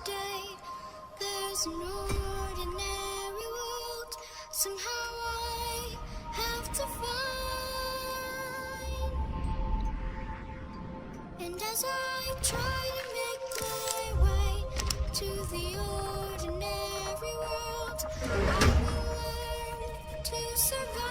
yesterday. There's an ordinary world. Somehow I have to find. And as I try to make my way to the ordinary world, I will learn to survive.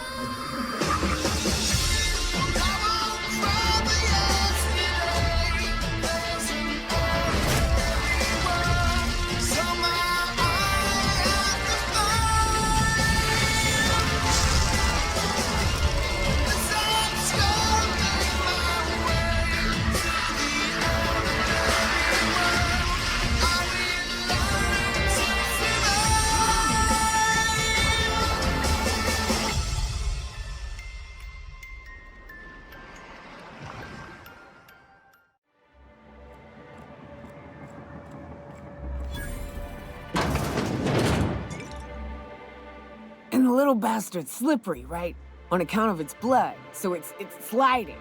And the little bastard's slippery, right? On account of its blood, so it's sliding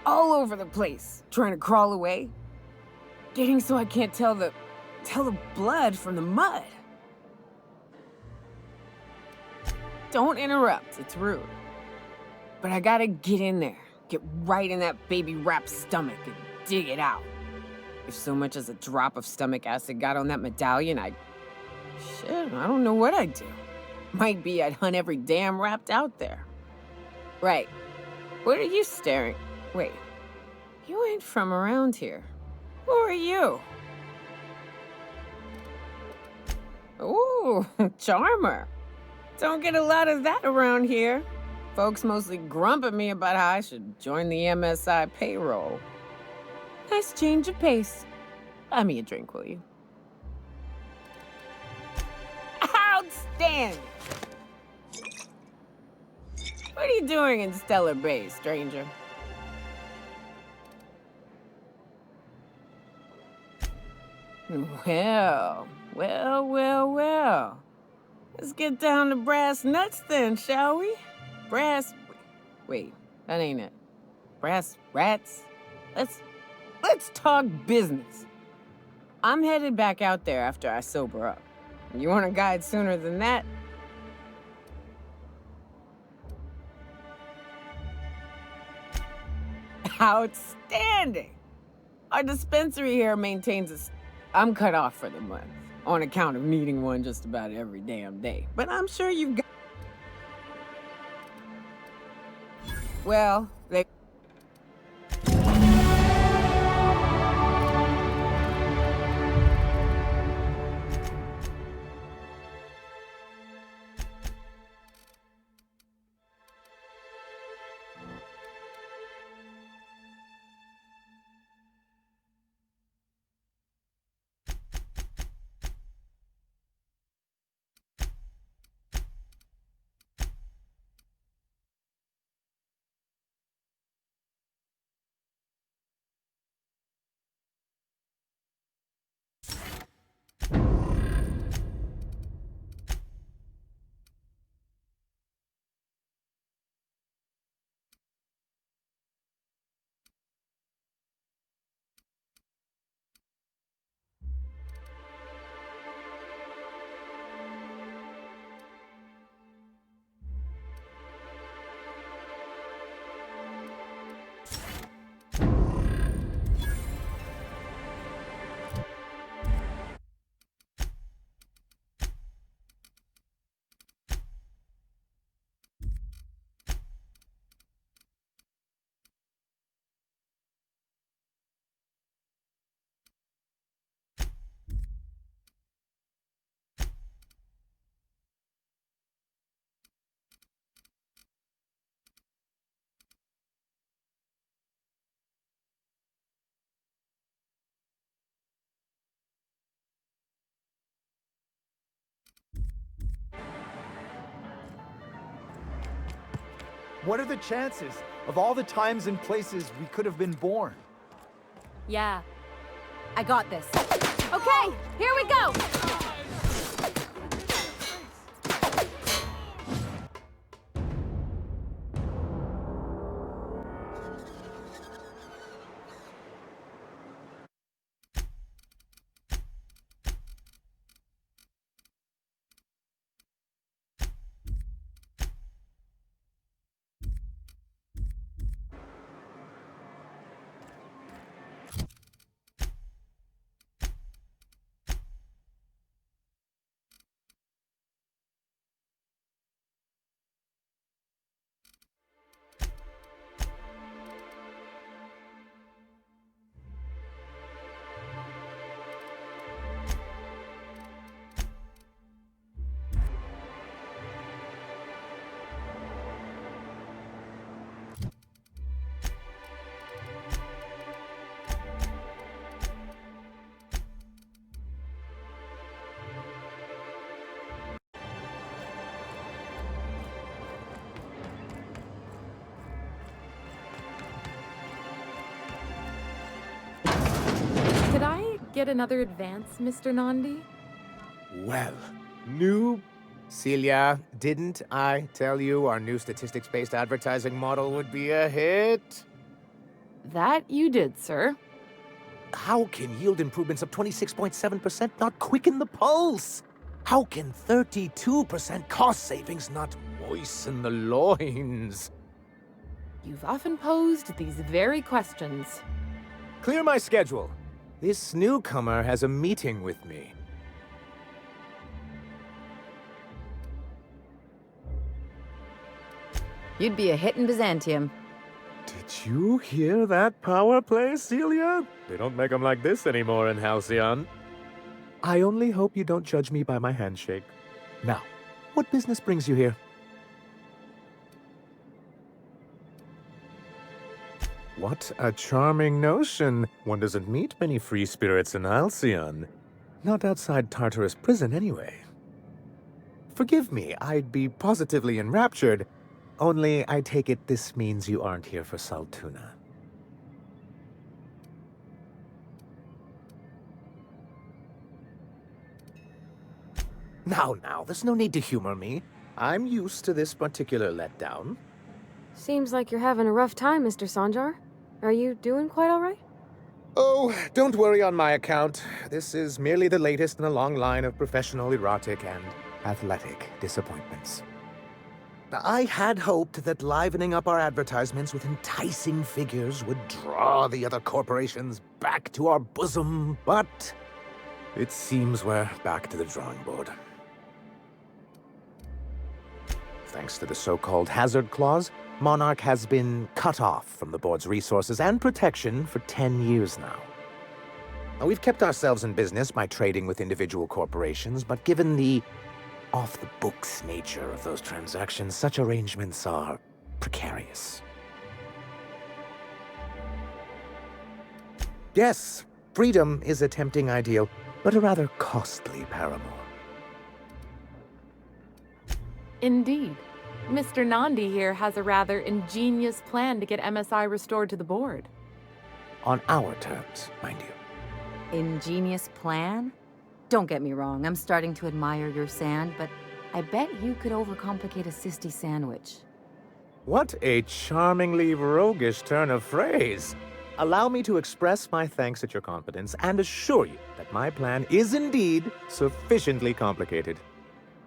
all over the place, trying to crawl away. Getting so I can't tell the blood from the mud. Don't interrupt, it's rude. But I gotta get in there, get right in that baby rap's stomach and dig it out. If so much as a drop of stomach acid got on that medallion, shit, I don't know what I'd do. Might be I'd hunt every damn wrapped out there. Right. What are you staring? Wait. You ain't from around here. Who are you? Ooh, charmer. Don't get a lot of that around here. Folks mostly grump at me about how I should join the MSI payroll. Nice change of pace. Buy me a drink, will you? Outstanding! What are you doing in Stellar Bay, stranger? Well. Let's get down to brass nuts then, shall we? Wait, that ain't it. Brass rats? Let's talk business. I'm headed back out there after I sober up. You want a guide sooner than that? Outstanding! Our dispensary here maintains a... I'm cut off for the month, on account of needing one just about every damn day. But I'm sure you've got... Well, they... What are the chances of all the times and places we could have been born? Yeah. I got this. Okay, here we go! get another advance, Mr. Nandi? Well, new... Celia, didn't I tell you our new statistics-based advertising model would be a hit? That you did, sir. How can yield improvements of 26.7% not quicken the pulse? How can 32% cost savings not moisten the loins? You've often posed these very questions. Clear my schedule. This newcomer has a meeting with me. You'd be a hit in Byzantium. Did you hear that power play, Celia? They don't make them like this anymore in Halcyon. I only hope you don't judge me by my handshake. Now, what business brings you here? What a charming notion. One doesn't meet many free spirits in Halcyon. Not outside Tartarus prison, anyway. Forgive me, I'd be positively enraptured. Only, I take it this means you aren't here for Saltuna. Now, there's no need to humor me. I'm used to this particular letdown. Seems like you're having a rough time, Mr. Sanjar. Are you doing quite all right? Oh, don't worry on my account. This is merely the latest in a long line of professional erotic and athletic disappointments. I had hoped that livening up our advertisements with enticing figures would draw the other corporations back to our bosom, but it seems we're back to the drawing board. Thanks to the so-called hazard clause, Monarch has been cut off from the board's resources and protection for 10 years now. Now, we've kept ourselves in business by trading with individual corporations, but given the off-the-books nature of those transactions, such arrangements are precarious. Yes, freedom is a tempting ideal, but a rather costly paramour. Indeed. Mr. Nandi here has a rather ingenious plan to get MSI restored to the board. On our terms, mind you. Ingenious plan? Don't get me wrong, I'm starting to admire your sand, but I bet you could overcomplicate a sisty sandwich. What a charmingly roguish turn of phrase. Allow me to express my thanks at your confidence and assure you that my plan is indeed sufficiently complicated.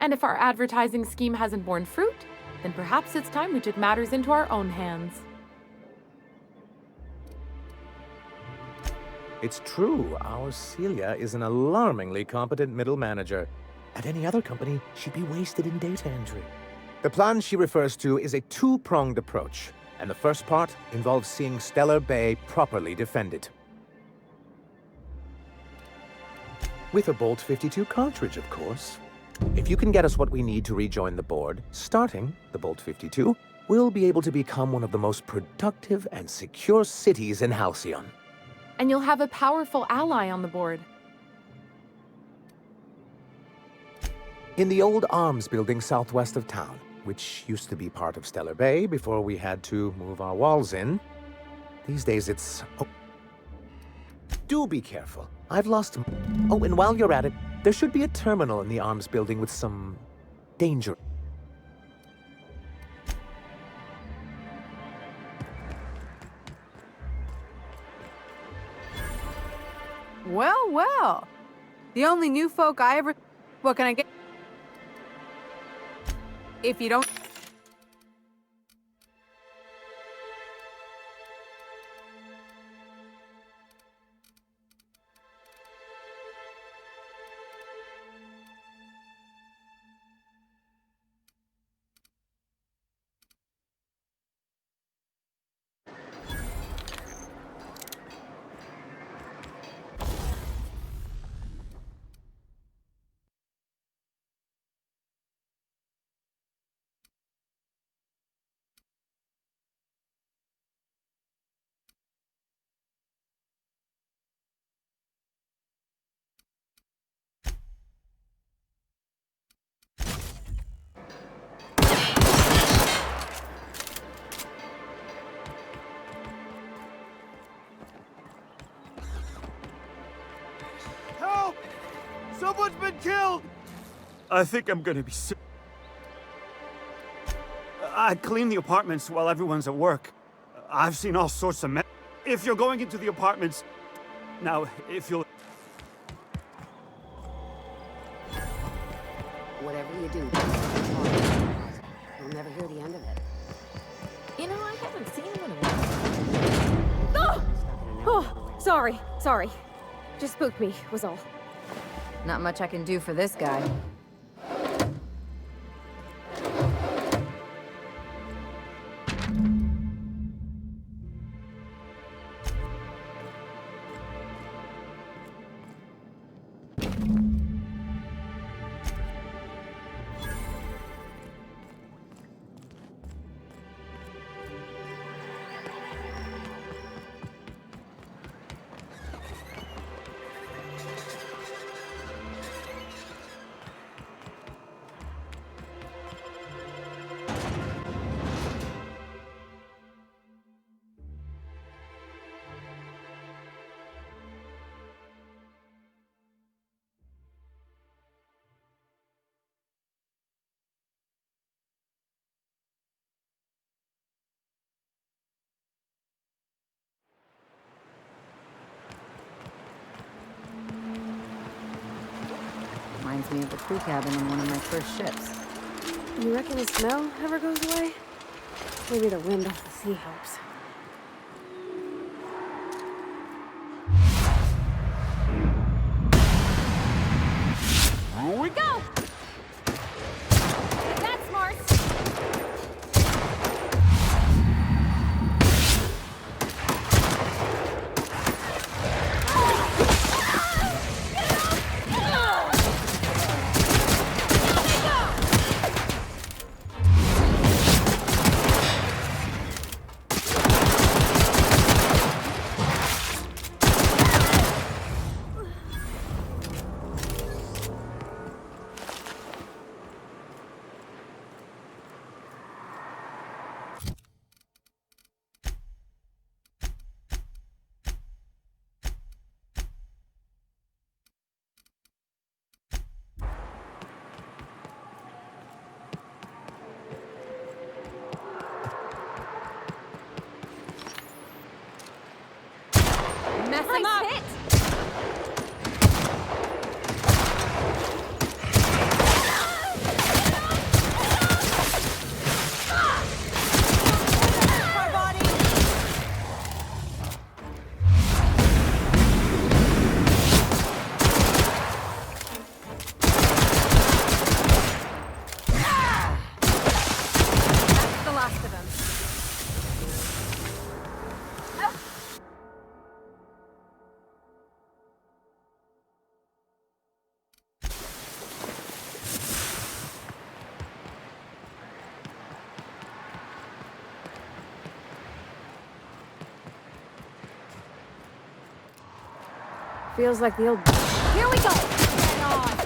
And if our advertising scheme hasn't borne fruit, then perhaps it's time we took matters into our own hands. It's true, our Celia is an alarmingly competent middle manager. At any other company, she'd be wasted in data entry. The plan she refers to is a two-pronged approach, and the first part involves seeing Stellar Bay properly defended. With a Bolt 52 cartridge, of course. If you can get us what we need to rejoin the board, starting the Bolt 52, we'll be able to become one of the most productive and secure cities in Halcyon. And you'll have a powerful ally on the board. In the old arms building southwest of town, which used to be part of Stellar Bay before we had to move our walls in. These days it's... Oh. Do be careful. I've lost... Oh, and while you're at it, there should be a terminal in the arms building with some... danger. Well, well. The only new folk I ever... What can I get? If you don't... Someone's been killed! I think I'm gonna be sick. I clean the apartments while everyone's at work. I've seen all sorts of If you're going into the apartments... Now, if you'll... Whatever you do, you'll never hear the end of it. You know, I haven't seen him in a while. Oh, sorry. Just spooked me, was all. Not much I can do for this guy. Reminds me of the crew cabin on one of my first ships. You reckon the smell ever goes away? Maybe the wind off the sea helps. Here we go! That's smart! Messing up! Hit. Feels like the old... Here we go! Get on!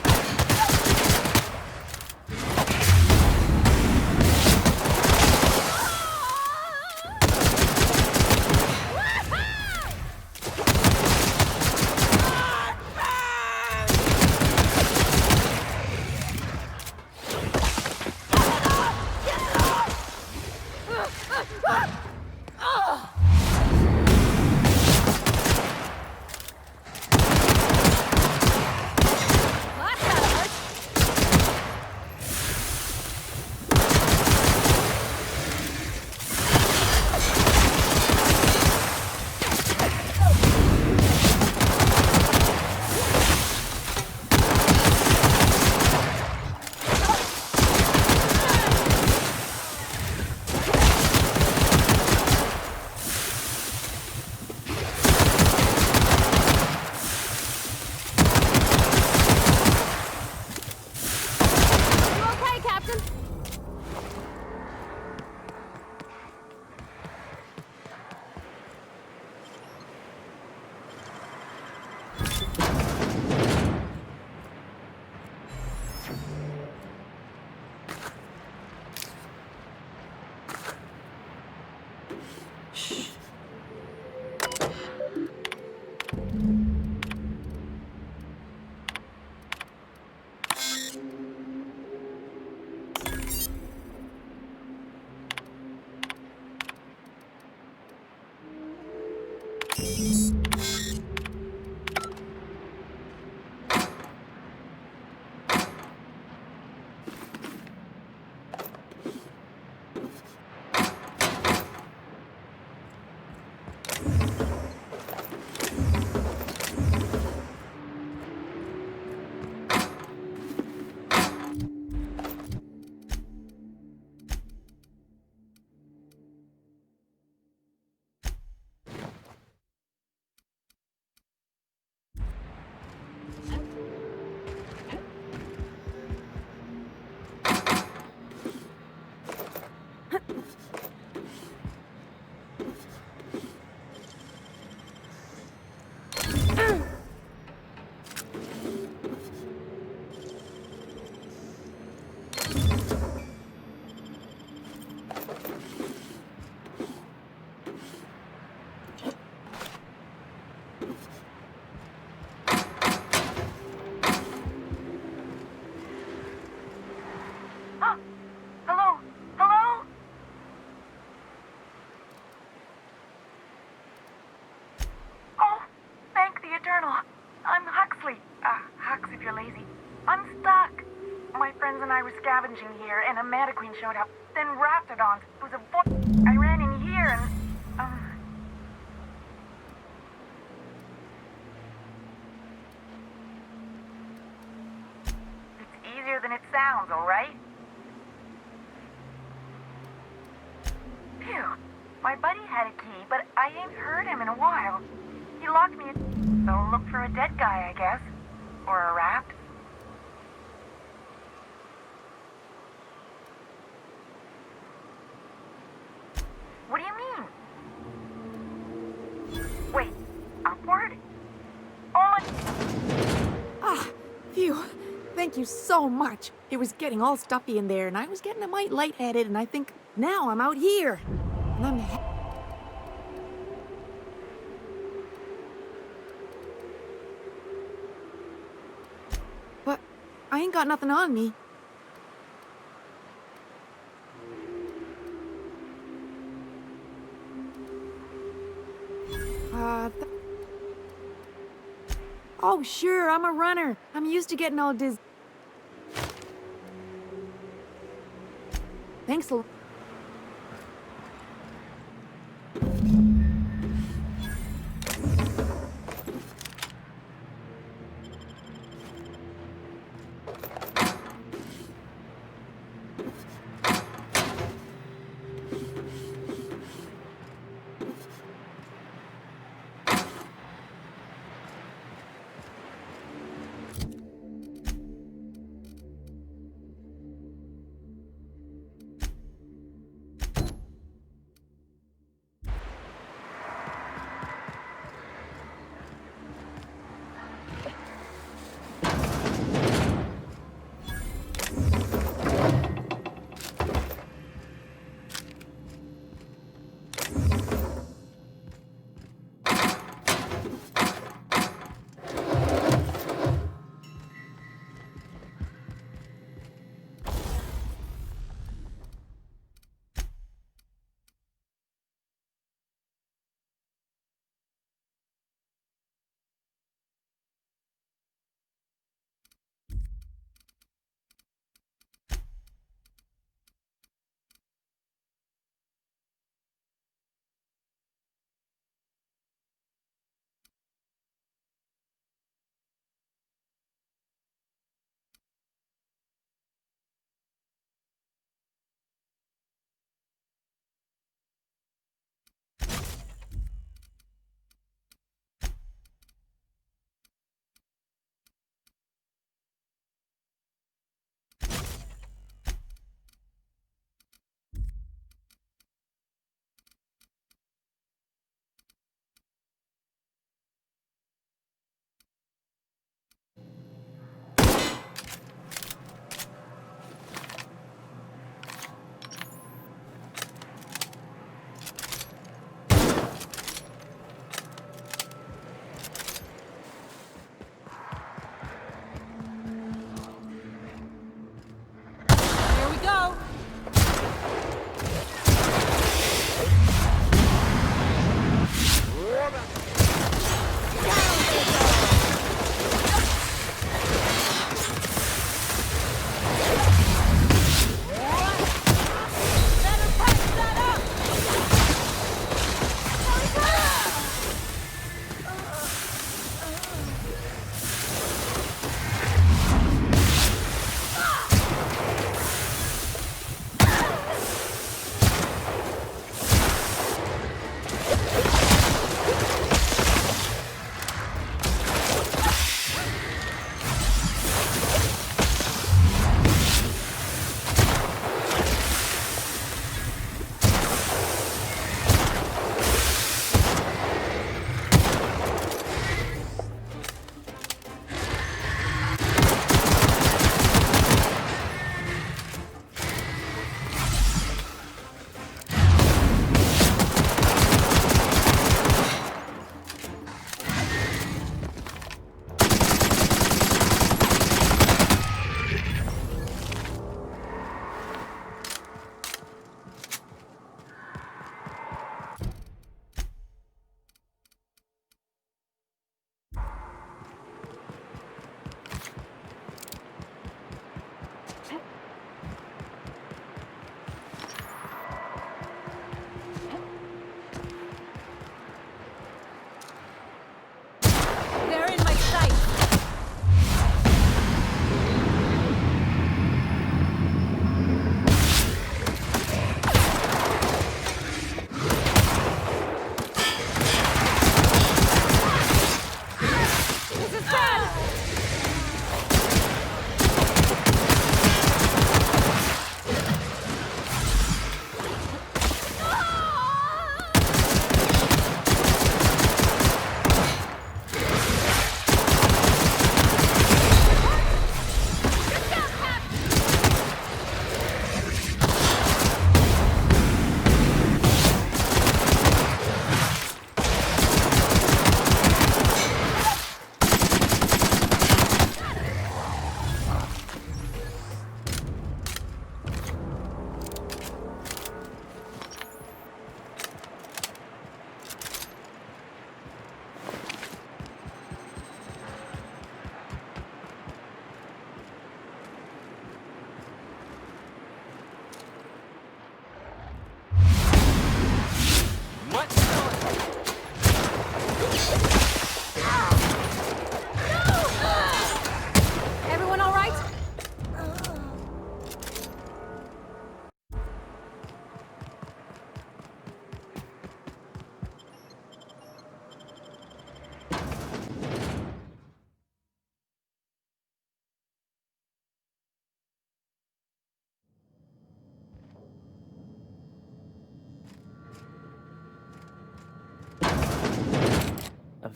I was scavenging here, and a Mantiqueen showed up. Then Raptidons. It was a voice. I ran in here and... It's easier than it sounds, alright? Phew. My buddy had a key, but I ain't heard him in a while. He locked me in... So look for a dead guy, I guess. Or a rat. What do you mean? Wait, upward? Oh my... Ah, phew. Thank you so much. It was getting all stuffy in there, and I was getting a mite lightheaded, and I think now I'm out here. And I'm... But I ain't got nothing on me. Oh, sure, I'm a runner. I'm used to getting all dizzy. Thanks a lot.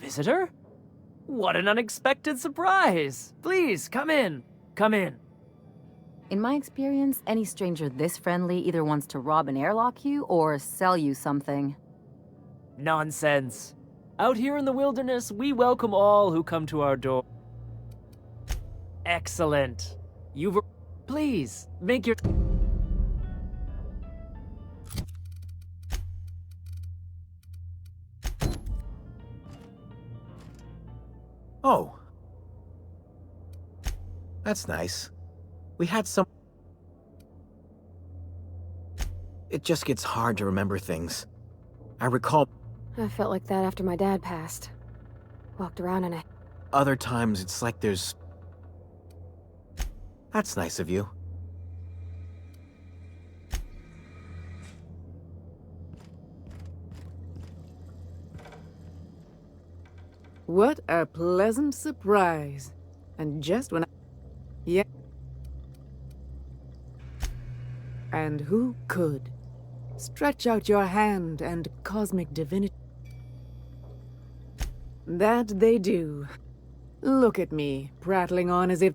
visitor? What an unexpected surprise! Please, come in. Come in. In my experience, any stranger this friendly either wants to rob and airlock you or sell you something. Nonsense. Out here in the wilderness, we welcome all who come to our door. Excellent. Please, make your... Oh. That's nice. We had some... It just gets hard to remember things. I recall... I felt like that after my dad passed. Walked around in it. Other times, it's like there's... That's nice of you. What a pleasant surprise. And just when I... Yeah. And who could? Stretch out your hand and cosmic divinity. That they do. Look at me, prattling on as if...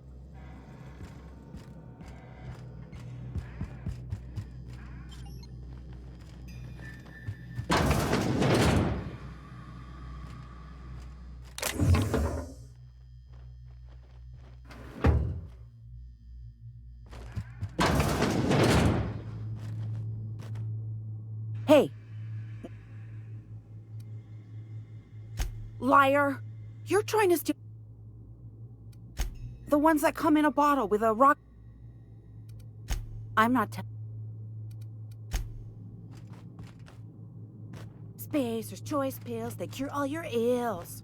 Hey! Liar! You're trying to steal... The ones that come in a bottle with a rock... I'm not Spacer's Choice pills, they cure all your ills.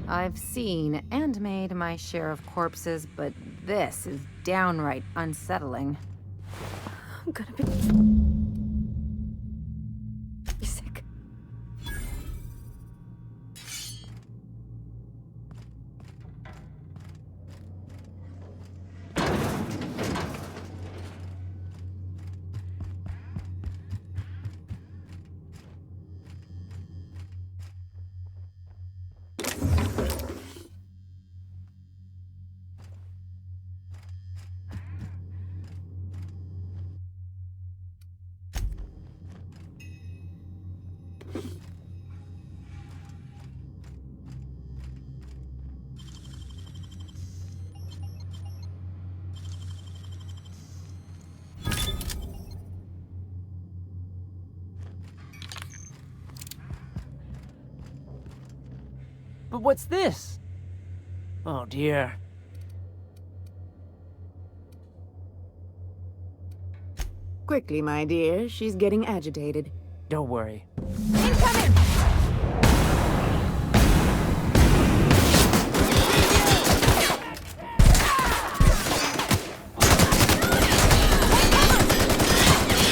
I've seen and made my share of corpses, but this is downright unsettling. I'm gonna be sick. But what's this? Oh dear. Quickly, my dear. She's getting agitated. Don't worry. Incoming!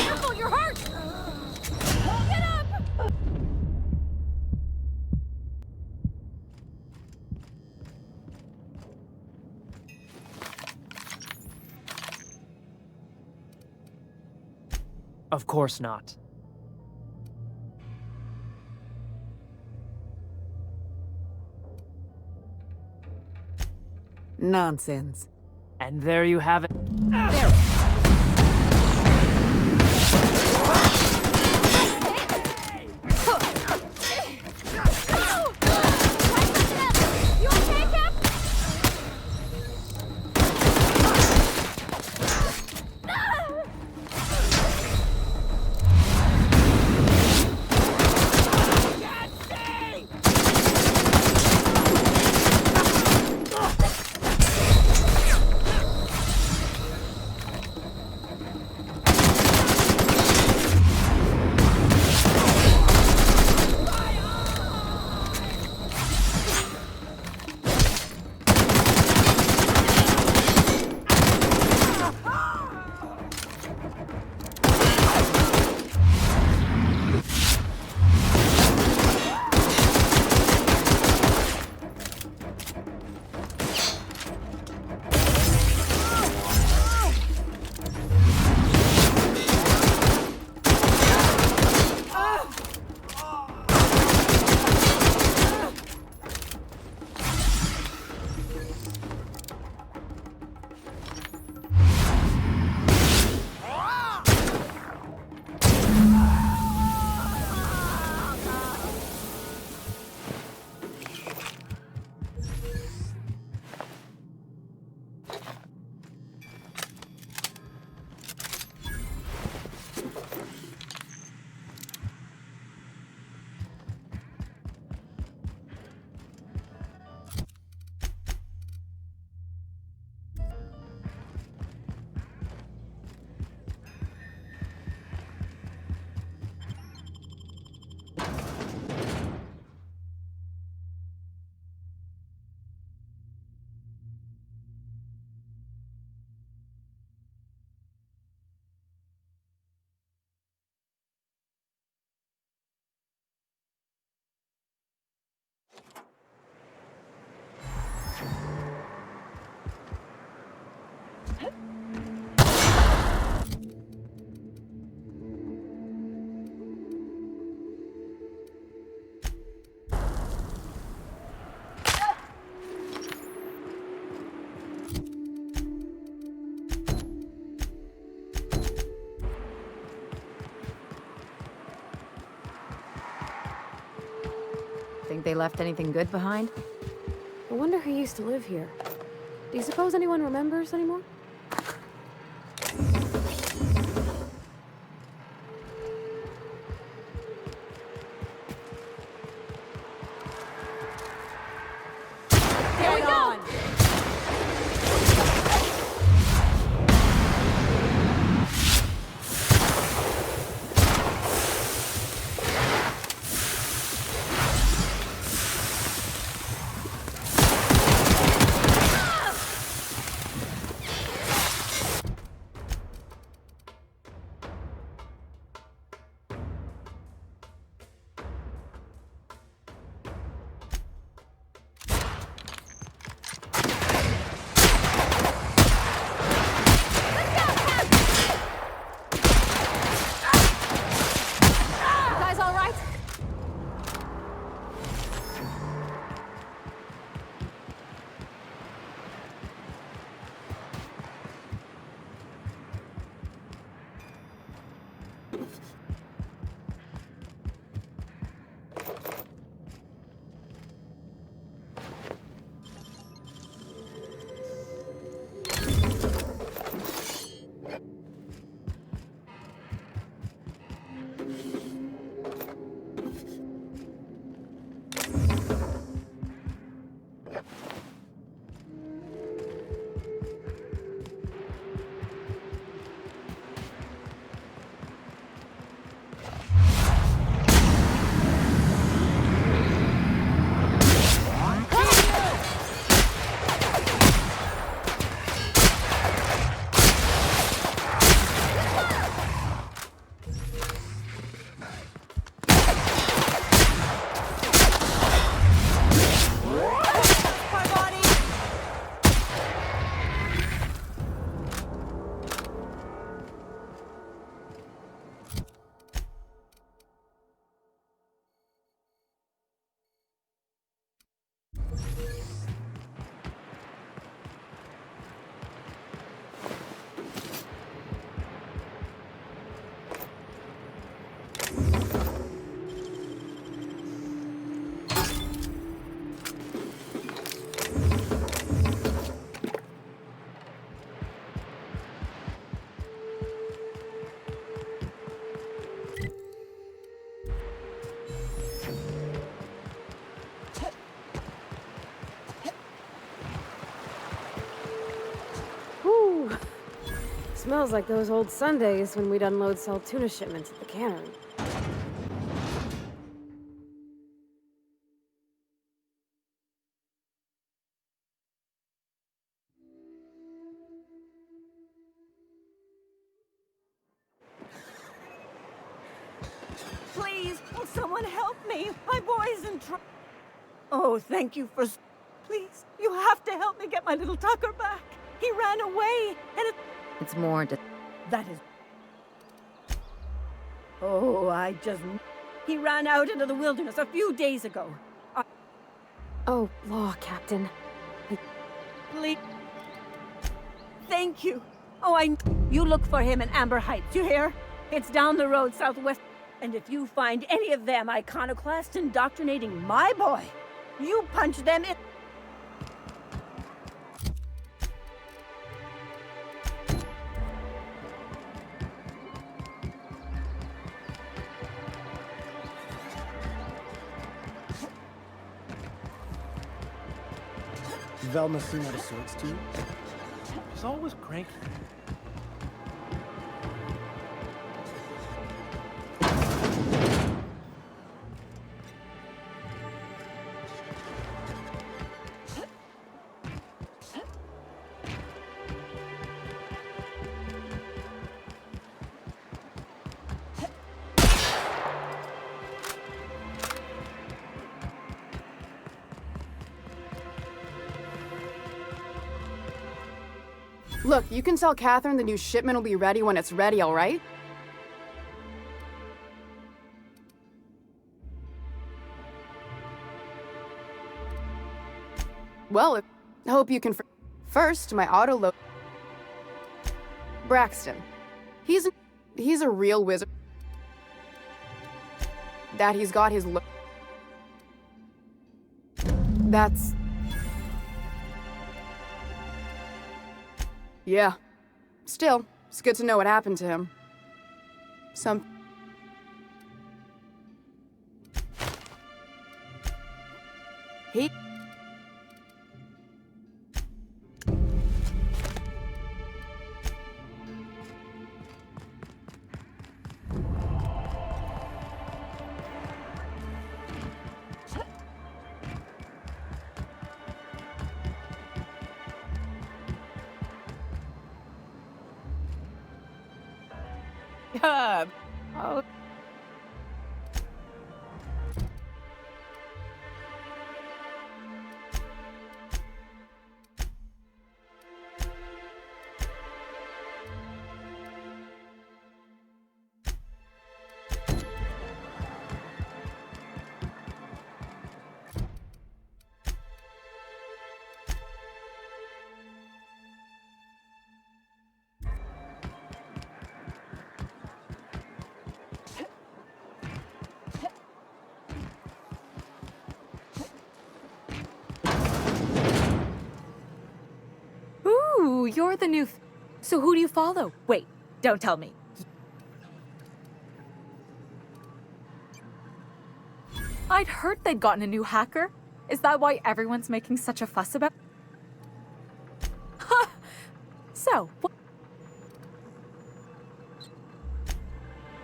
Careful, you're hurt! Get up! Of course not. Nonsense. And there you have it. There. Think they left anything good behind? I wonder who used to live here. Do you suppose anyone remembers anymore? Here we go! Smells like those old Sundays when we'd unload sell tuna shipments at the cannery. Please, will someone help me? My boy's in trouble. Oh, thank you for... Please, you have to help me get my little Tucker back. He ran away, and It's more to... That is... Oh, He ran out into the wilderness a few days ago. Oh, law, Captain. Please. Thank you. Oh, You look for him in Amber Heights, you hear? It's down the road southwest. And if you find any of them iconoclasts indoctrinating my boy, you punch them in... Velma seem out of sorts to you? She's always cranky. Look, you can tell Catherine the new shipment will be ready when it's ready, all right? Well, I hope you can... First, my auto load... Braxton. He's a real wizard. That he's got his... That's... Yeah. Still, it's good to know what happened to him. He... Oh. Ooh, you're the new... So who do you follow? Wait, don't tell me. I'd heard they'd gotten a new hacker. Is that why everyone's making such a fuss about... Ha! So,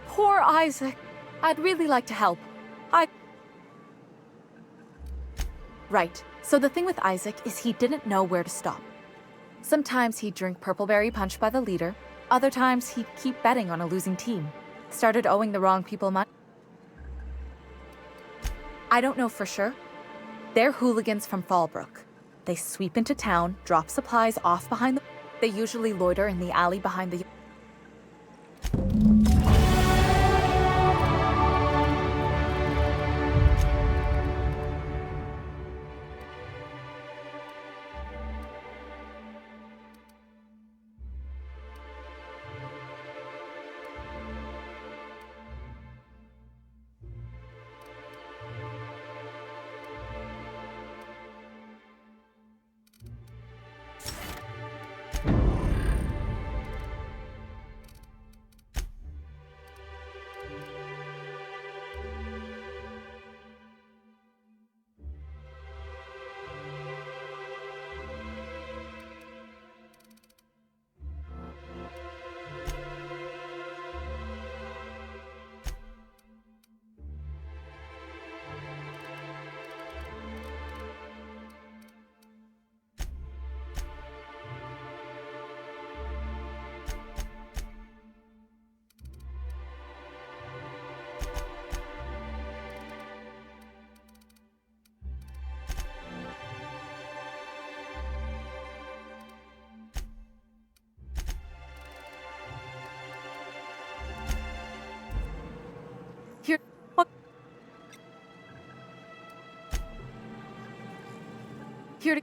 poor Isaac. I'd really like to help. Right, so the thing with Isaac is he didn't know where to stop. Sometimes he'd drink Purpleberry Punch by the liter. Other times he'd keep betting on a losing team. Started owing the wrong people money. I don't know for sure. They're hooligans from Fallbrook. They sweep into town, drop supplies off behind the... They usually loiter in the alley behind the... Here, what? Here to...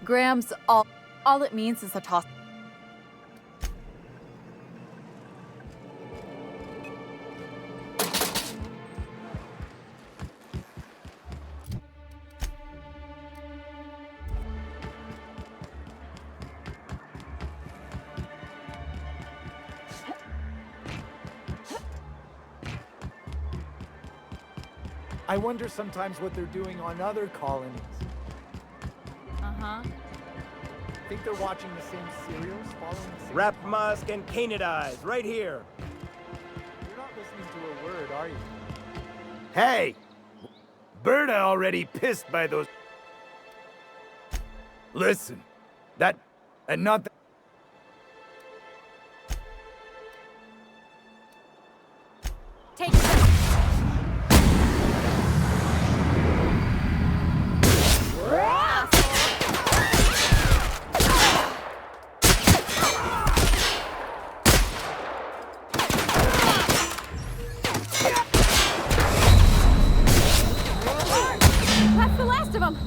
Grams, all it means is a toss. I wonder sometimes what they're doing on other colonies. Uh-huh. Think they're watching the same serials, following the same... Wrap musk and painted eyes, right here. You're not listening to a word, are you? Hey! Berta already pissed by those... Listen, that... and not that... Take this. That's the last of them!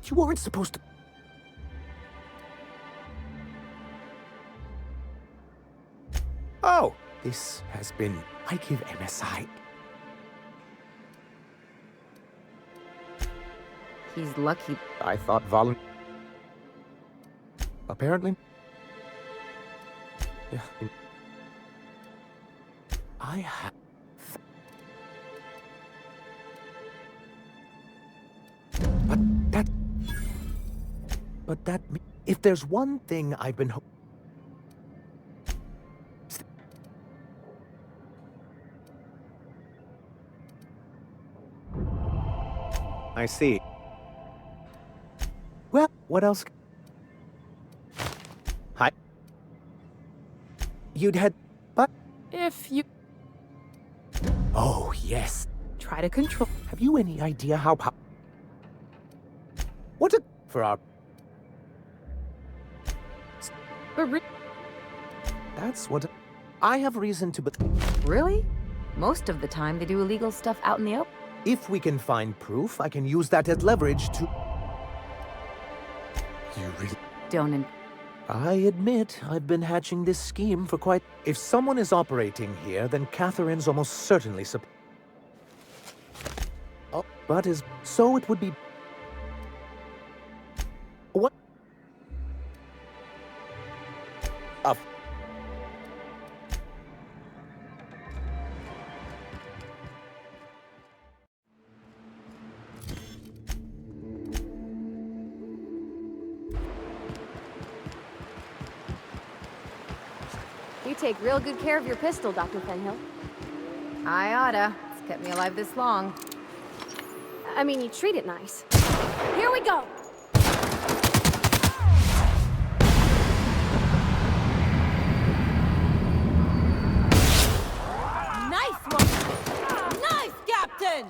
You aren't supposed to... Oh, this has been... I give MSI... He's lucky. I thought Apparently... Yeah. I have... But that... If there's one thing I've been... I see. Well, what else? Hi. You'd had... But... If you... Oh, yes. Try to control... Have you any idea how... What a... For our... But That's what... I have reason to... Really? Most of the time they do illegal stuff out in the open. If we can find proof, I can use that as leverage to... You really... Don't... I admit, I've been hatching this scheme for quite... If someone is operating here, then Catherine's almost certainly Oh, but is... So it would be... What? You take real good care of your pistol, Dr. Fenhill. I oughta. It's kept me alive this long. I mean, you treat it nice. Here we go! Nice one! Nice, Captain!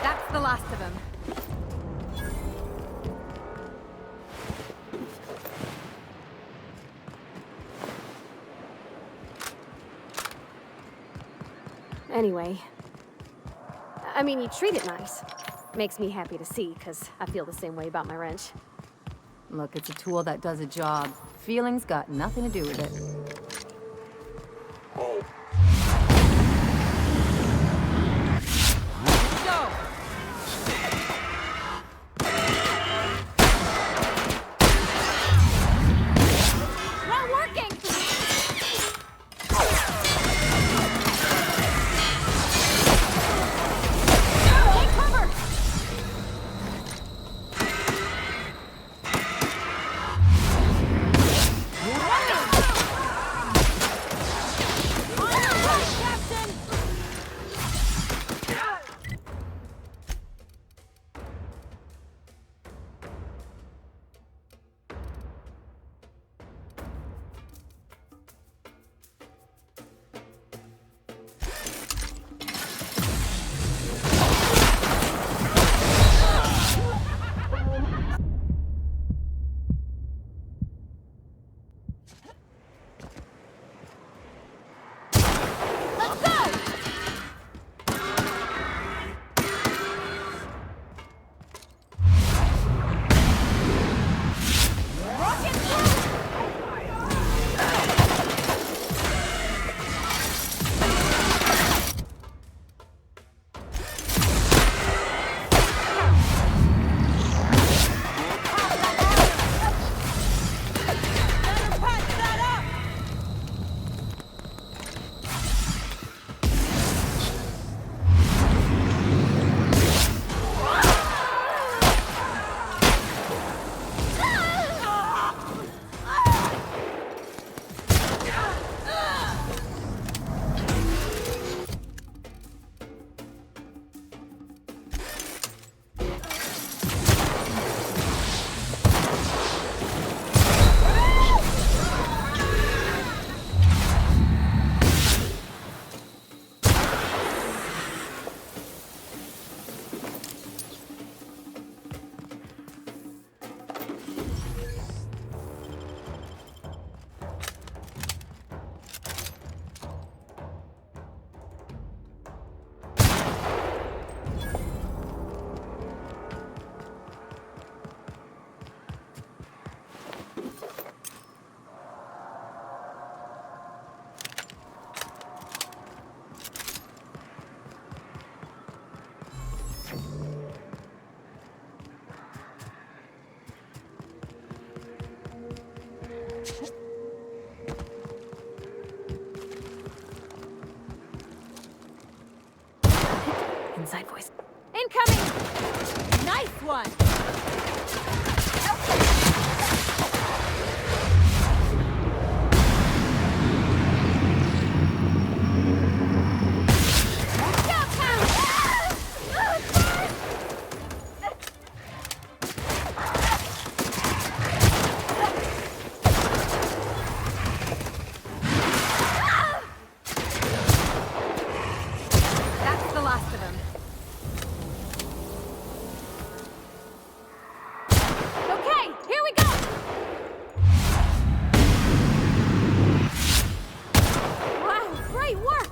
That's the last of them. Anyway, I mean, you treat it nice. Makes me happy to see, because I feel the same way about my wrench. Look, it's a tool that does a job. Feelings got nothing to do with it. one. That's the last of them. Okay, here we go! Wow, great work!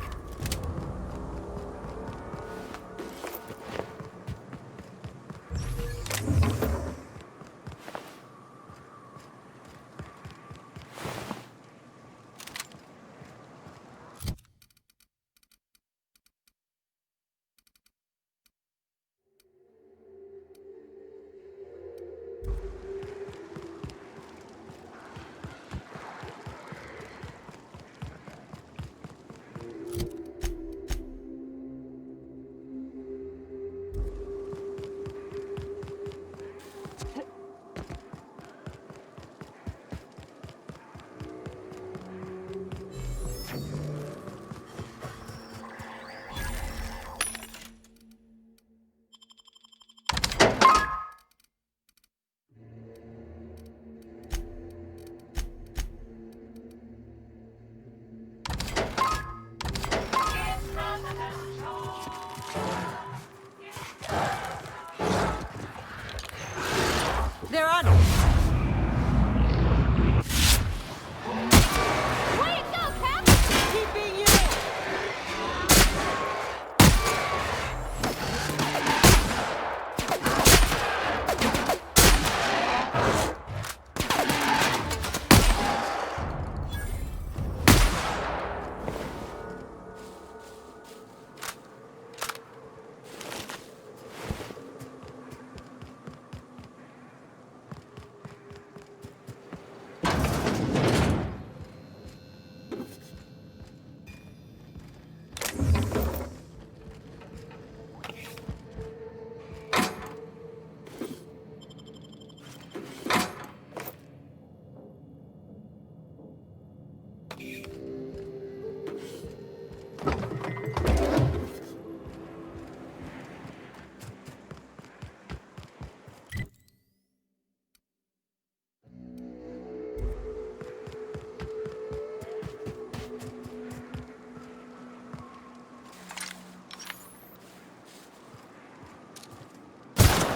They're on it. Way to go, Cap! Keep being you.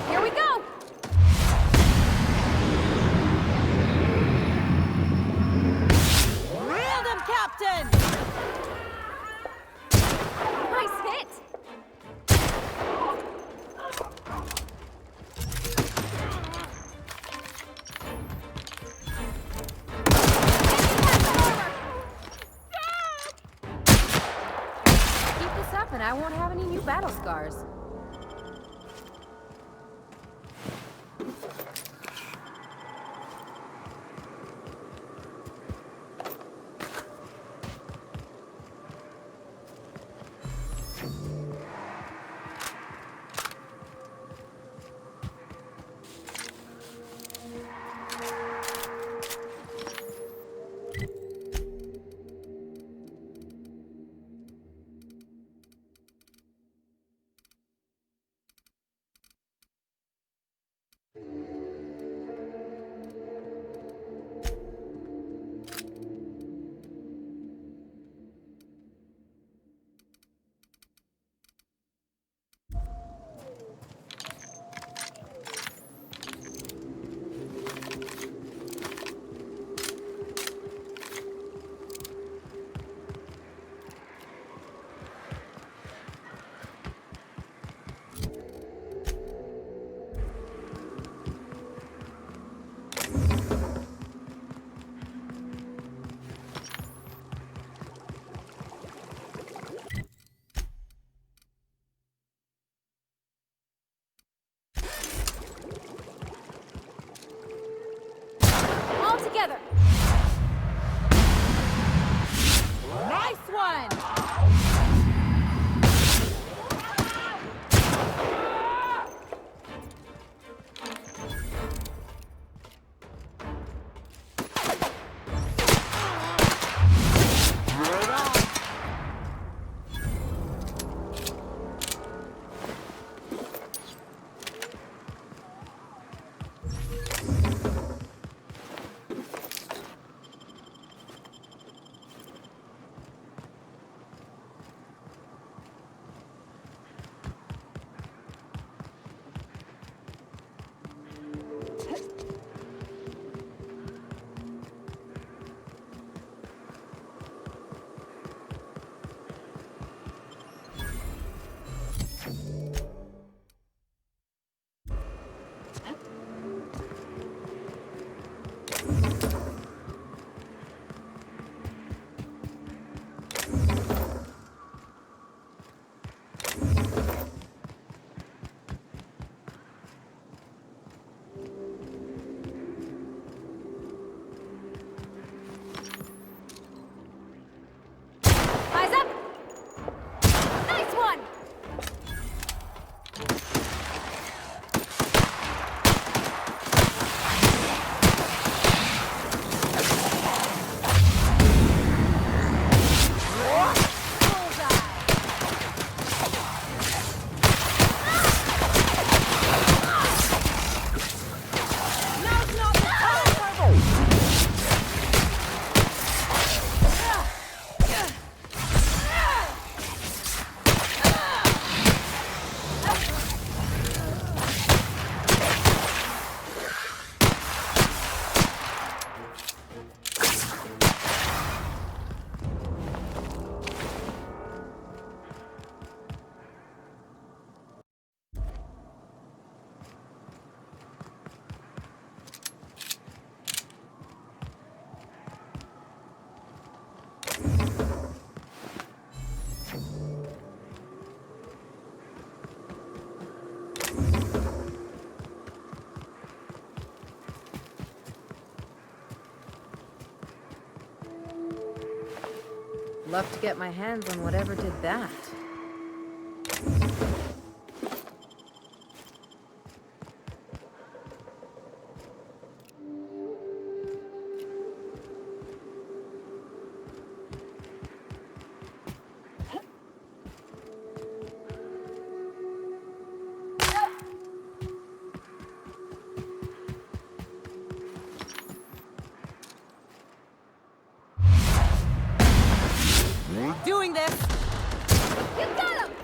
Here we go! Reel them, Captain! Nice hit! Keep this up and I won't have any new battle scars. together. Nice one! Eyes up! Nice one! Love to get my hands on whatever did that. Doing this! You got him!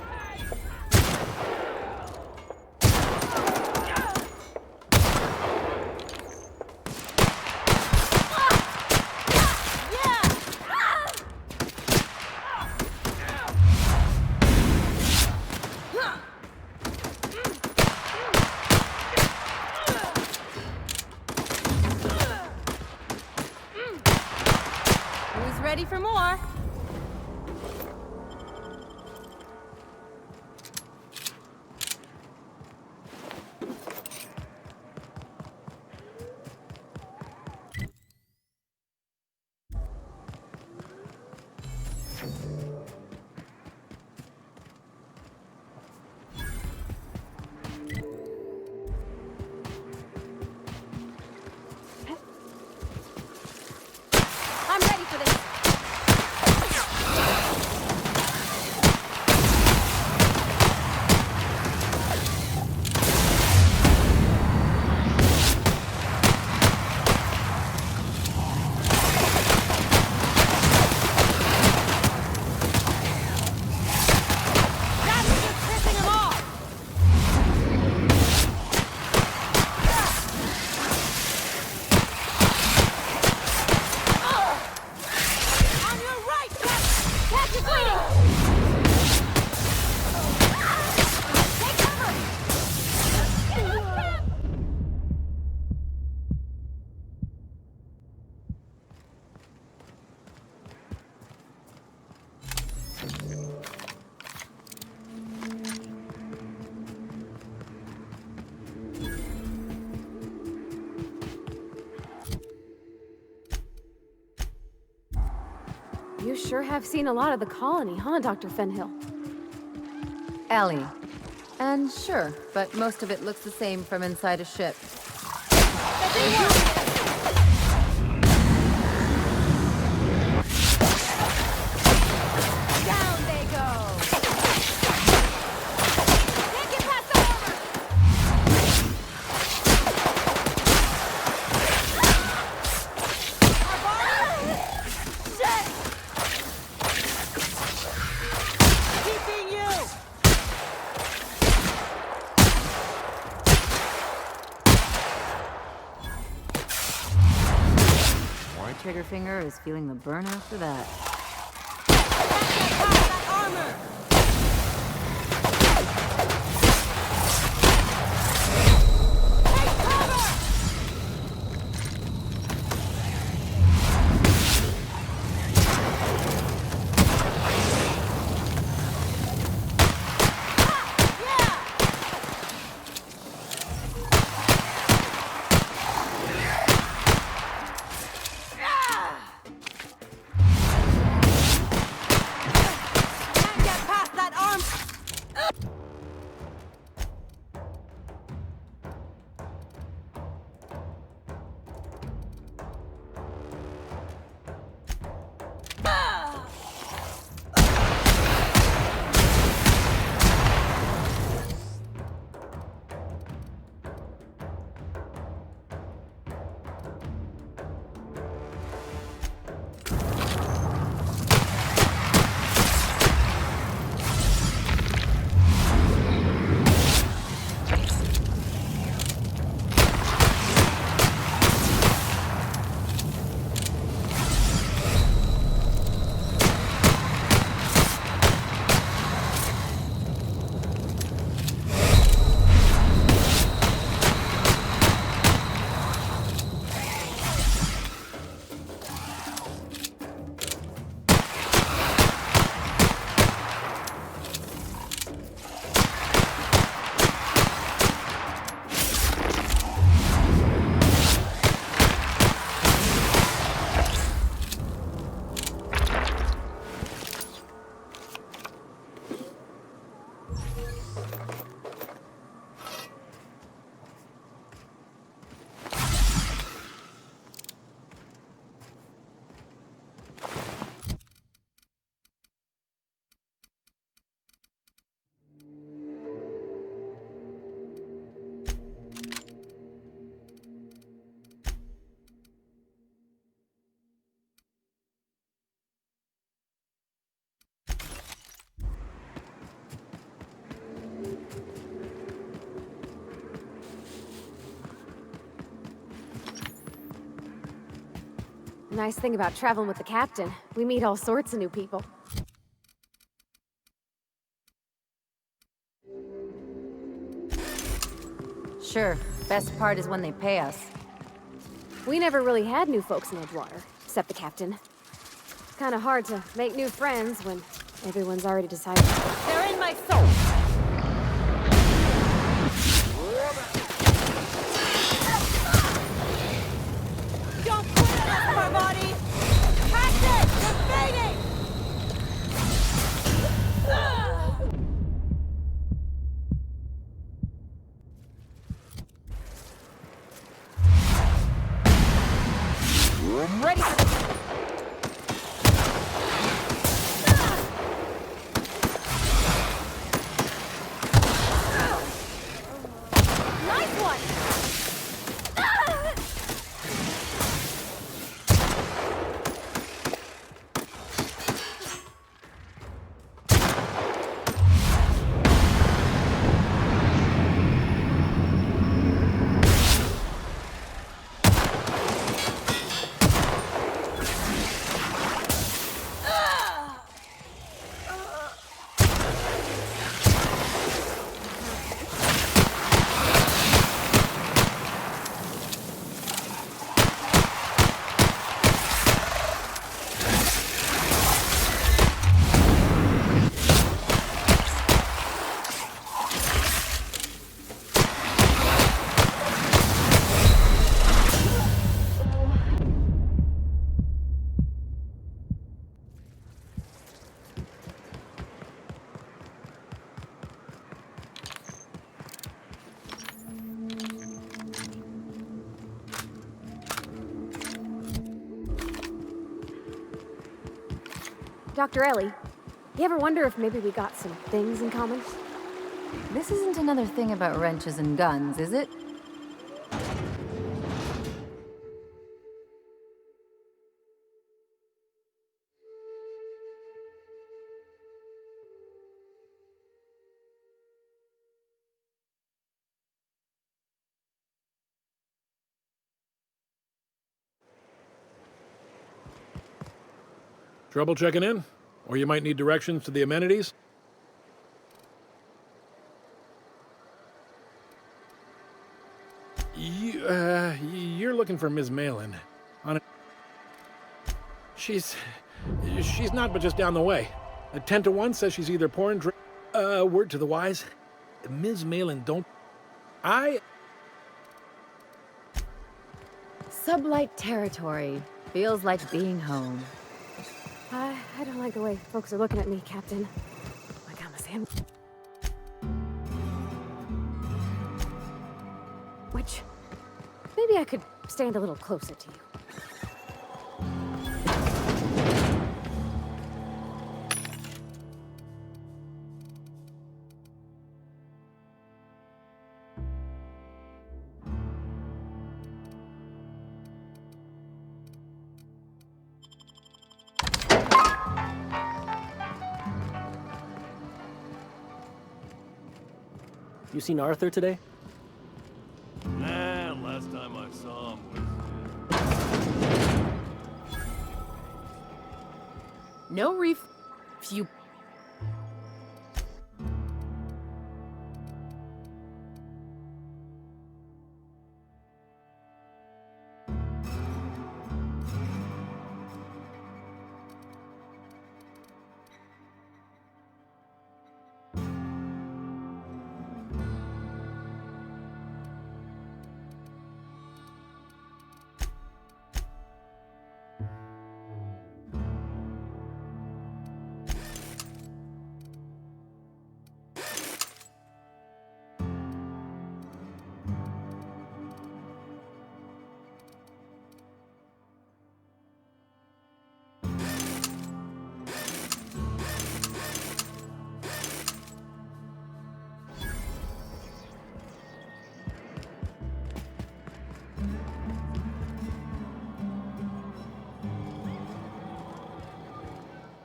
Who's ready for more? I'm ready for this. You sure have seen a lot of the colony, huh, Dr. Fenhill? Ellie. And sure, but most of it looks the same from inside a ship. Down they go! Can't get past the armor! trigger finger is feeling the burn after that. Nice thing about traveling with the captain. We meet all sorts of new people. Sure, best part is when they pay us. We never really had new folks in Edgewater, except the captain. Kinda hard to make new friends when everyone's already decided. They're in my soul! Don't quit on us, Marmotti! Captain! You're fading! Ready? Nice one! Dr. Ellie, you ever wonder if maybe we got some things in common? This isn't another thing about wrenches and guns, is it? Trouble checking in? Or you might need directions to the amenities? You're looking for Ms. Malin. She's not but just down the way. 10 to 1 says she's either pouring drink. Word to the wise. Ms. Malin, don't... Sublight territory. Feels like being home. I don't like the way folks are looking at me, Captain. Like I'm a sand... Which... Maybe I could stand a little closer to you. You seen Arthur today? Nah, last time I saw him was... No you...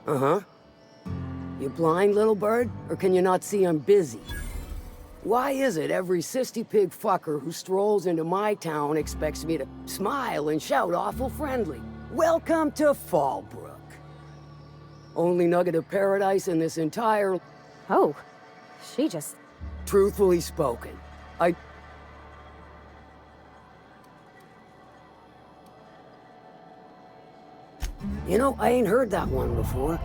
Uh-huh. You blind, little bird? Or can you not see I'm busy? Why is it every sissy pig fucker who strolls into my town expects me to smile and shout awful friendly? Welcome to Fallbrook. Only nugget of paradise in this entire... Oh, she just... Truthfully spoken, You know, I ain't heard that one before.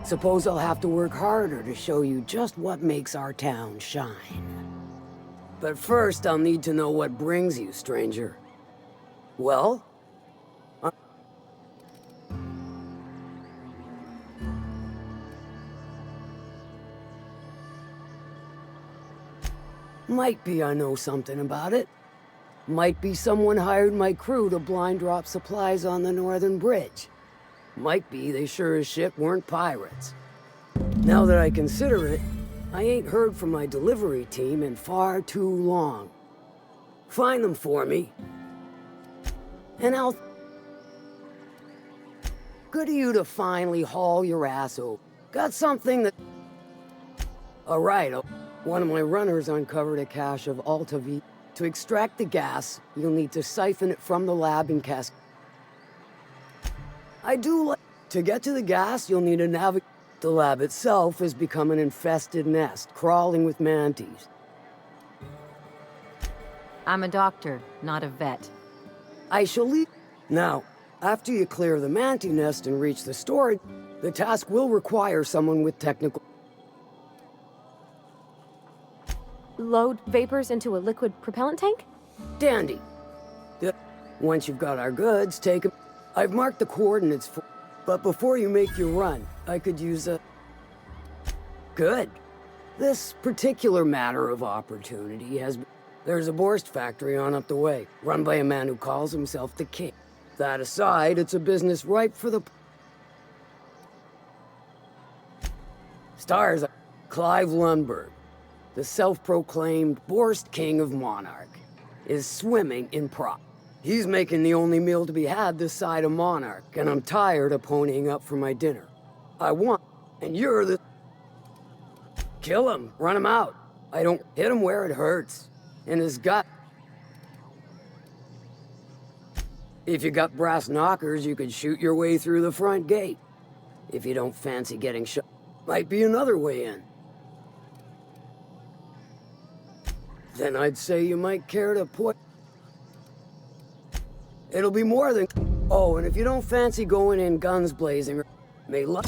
Suppose I'll have to work harder to show you just what makes our town shine. But first, I'll need to know what brings you, stranger. Well? Might be I know something about it. Might be someone hired my crew to blind drop supplies on the northern bridge. Might be they sure as shit weren't pirates. Now that I consider it, I ain't heard from my delivery team in far too long. Find them for me, and I'll... Good of you to finally haul your ass over. Got something that... Alright, one of my runners uncovered a cache of Alta V. To extract the gas, you'll need to siphon it from the lab in Cascade. To get to the gas, you'll need to navigate. The lab itself has become an infested nest, crawling with mantis. I'm a doctor, not a vet. I shall leave. Now, after you clear the mantis nest and reach the storage, the task will require someone with technical... Load vapors into a liquid propellant tank? Dandy. Once you've got our goods, take them. I've marked the coordinates for... But before you make your run, I could use a... Good. This particular matter of opportunity has... There's a Borst factory on up the way, run by a man who calls himself the King. That aside, it's a business ripe for the... Stars, Clive Lundberg, the self-proclaimed Borst King of Monarch, is swimming in prop. He's making the only meal to be had this side of Monarch, and I'm tired of ponying up for my dinner. I want, and you're the... Kill him, run him out. I don't hit him where it hurts. In his gut. If you got brass knockers, you could shoot your way through the front gate. If you don't fancy getting shot, might be another way in. Then I'd say you might care to put... It'll be more than... Oh, and if you don't fancy going in guns blazing, may luck...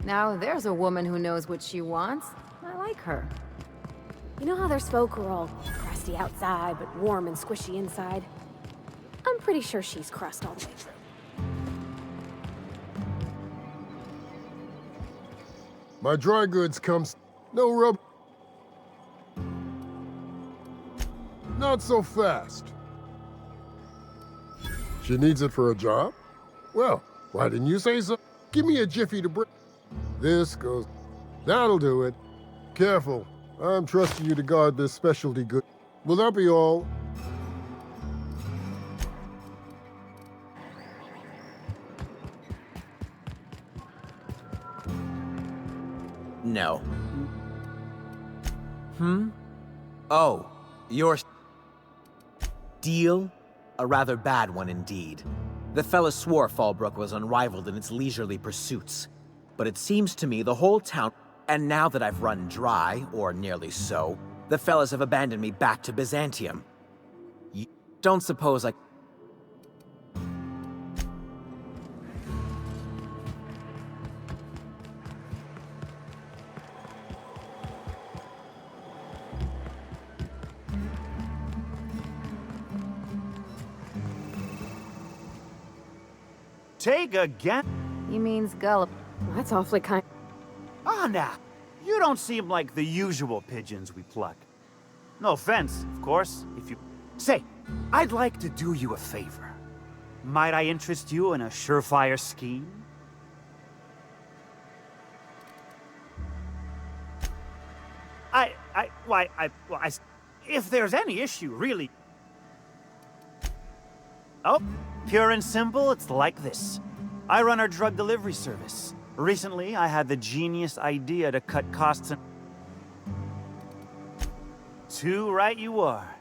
Now there's a woman who knows what she wants. I like her. You know how there's folk who are all crusty outside, but warm and squishy inside? I'm pretty sure she's crust all the way through. My dry goods comes... No rub... Not so fast. She needs it for a job? Well, why didn't you say so? Give me a jiffy to bring... This goes... That'll do it. Careful. I'm trusting you to guard this specialty good. Will that be all? No. Oh, your... deal? A rather bad one indeed. The fella swore Fallbrook was unrivaled in its leisurely pursuits. But it seems to me the whole town... And now that I've run dry, or nearly so, the fellas have abandoned me back to Byzantium. You don't suppose I... Take again? He means gulp. That's awfully kind. Ah, now, you don't seem like the usual pigeons we pluck. No offense, of course, if you... Say, I'd like to do you a favor. Might I interest you in a surefire scheme? If there's any issue, really... Oh, pure and simple, it's like this. I run our drug delivery service. Recently, I had the genius idea to cut costs and... Too right you are.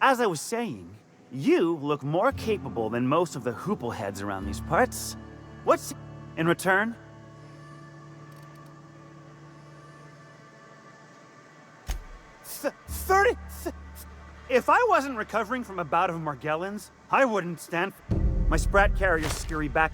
As I was saying, you look more capable than most of the hoople heads around these parts. What's in return? If I wasn't recovering from a bout of Morgellons, I wouldn't stand for... My sprat carriers scurry back...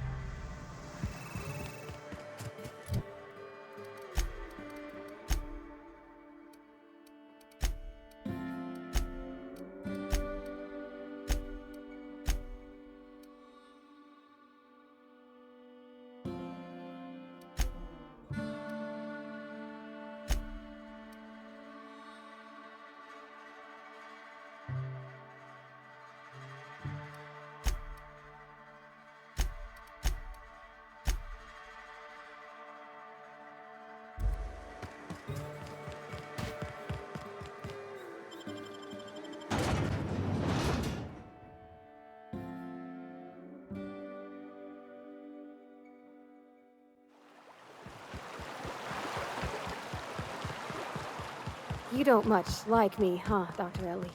You don't much like me, huh, Dr. Ellie?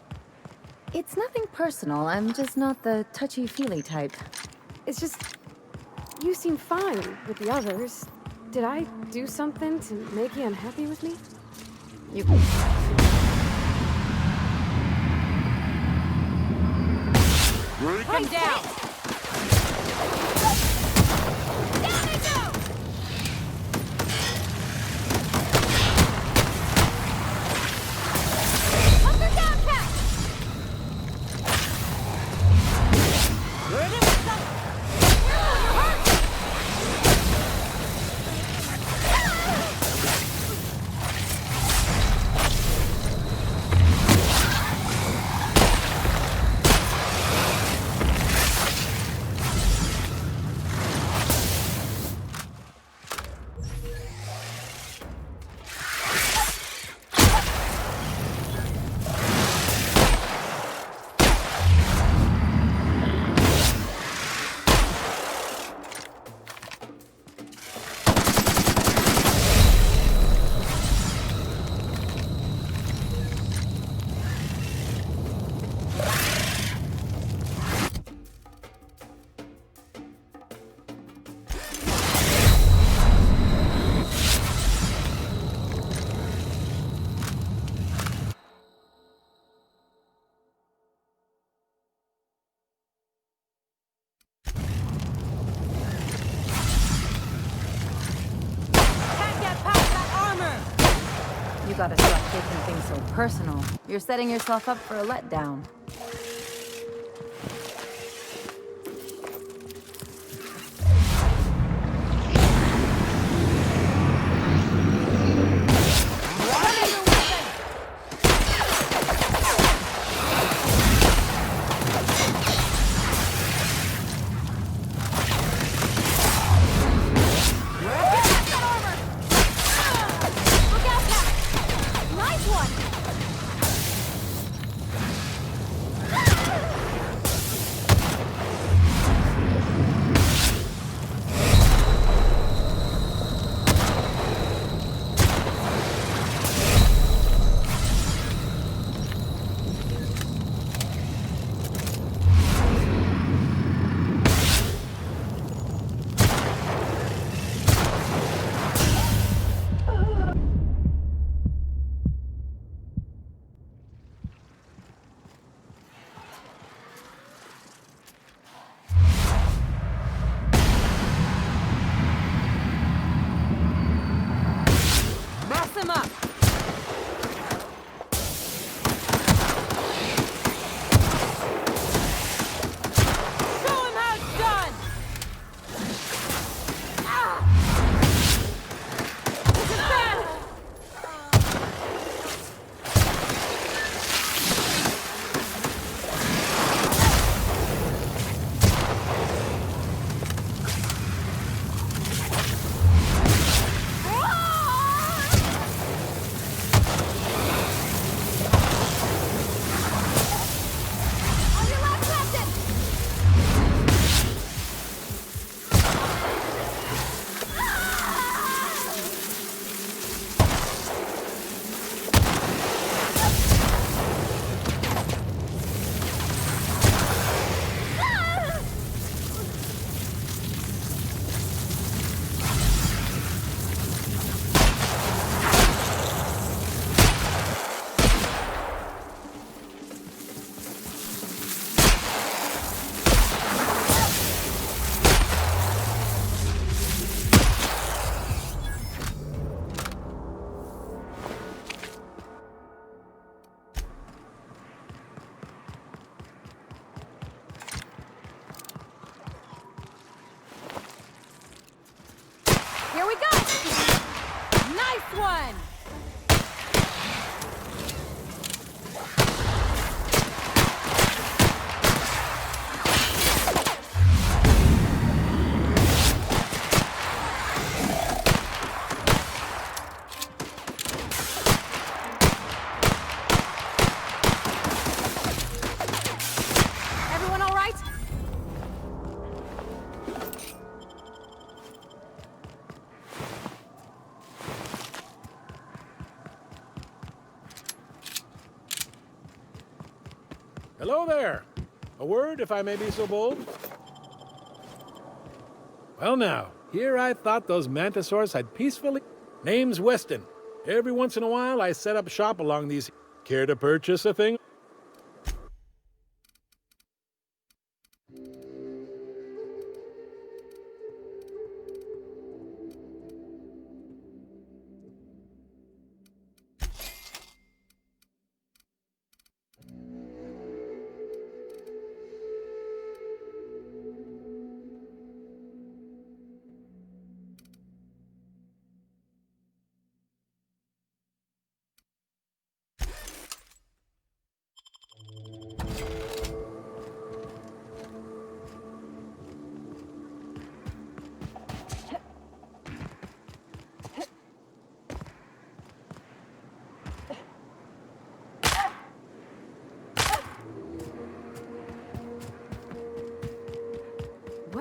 It's nothing personal. I'm just not the touchy-feely type. It's just... You seem fine with the others. Did I do something to make you unhappy with me? You... Come down! Down they go! Hunker down, Cap! You gotta stop taking things so personal. You're setting yourself up for a letdown. Mess him up! Show him how it's done! This is bad! Here we go! Nice one! Everyone all right? Hello there. A word, if I may be so bold? Well now, here I thought those mantisaurs had peacefully... Name's Weston. Every once in a while, I set up shop along these... Care to purchase a thing?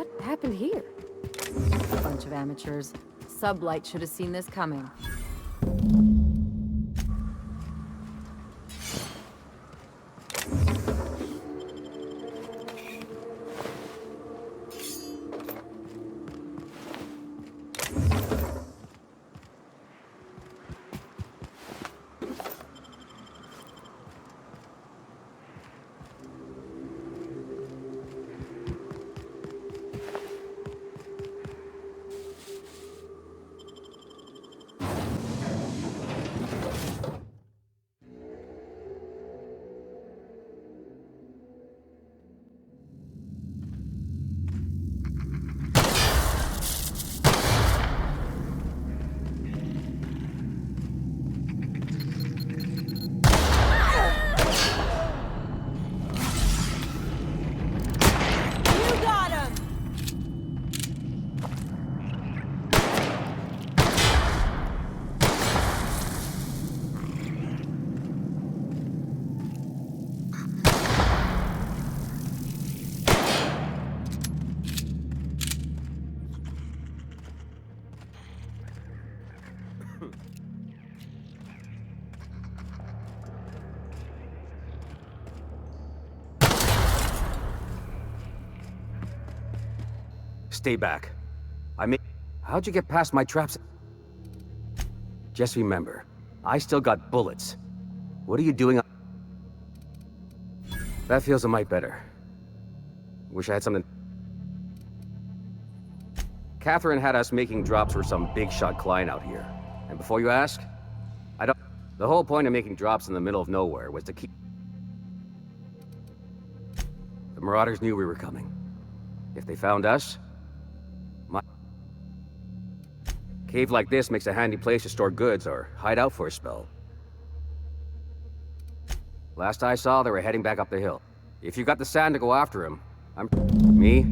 What happened here? Bunch of amateurs. Sublight should have seen this coming. Stay back. How'd you get past my traps? Just remember, I still got bullets. What are you doing? That feels a mite better. Wish I had something... Catherine had us making drops for some big shot client out here. And before you ask, I don't... The whole point of making drops in the middle of nowhere was to keep... The Marauders knew we were coming. If they found us... Cave like this makes a handy place to store goods or hide out for a spell. Last I saw, they were heading back up the hill. If you got the sand to go after him, Me?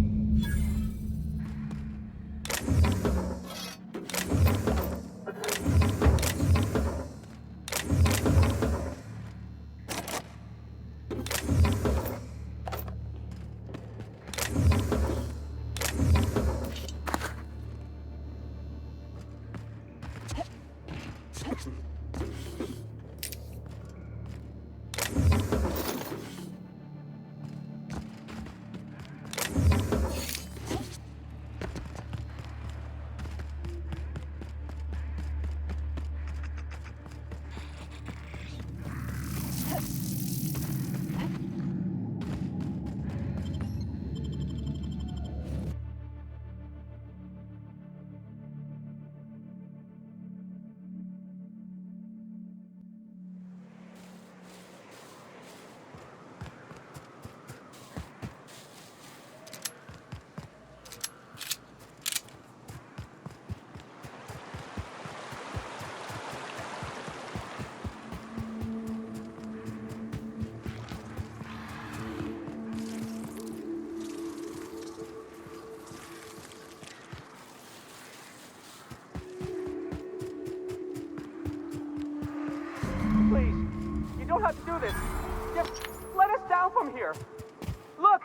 Have to do this. Just let us down from here. Look,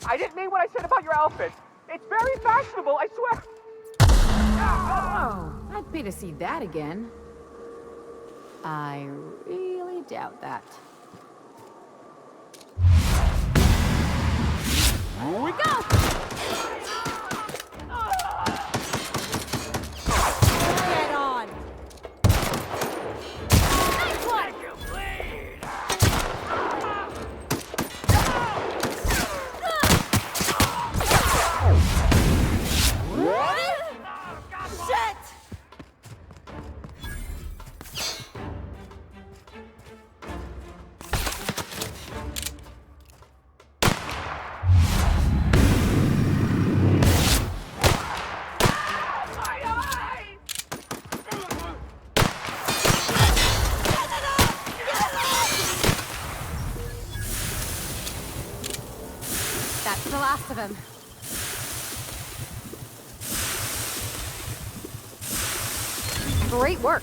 I didn't mean what I said about your outfit. It's very fashionable, I swear. Oh, I'd pay to see that again. I really doubt that. Here we go! Get on! Nice one! That's the last of him. Great work.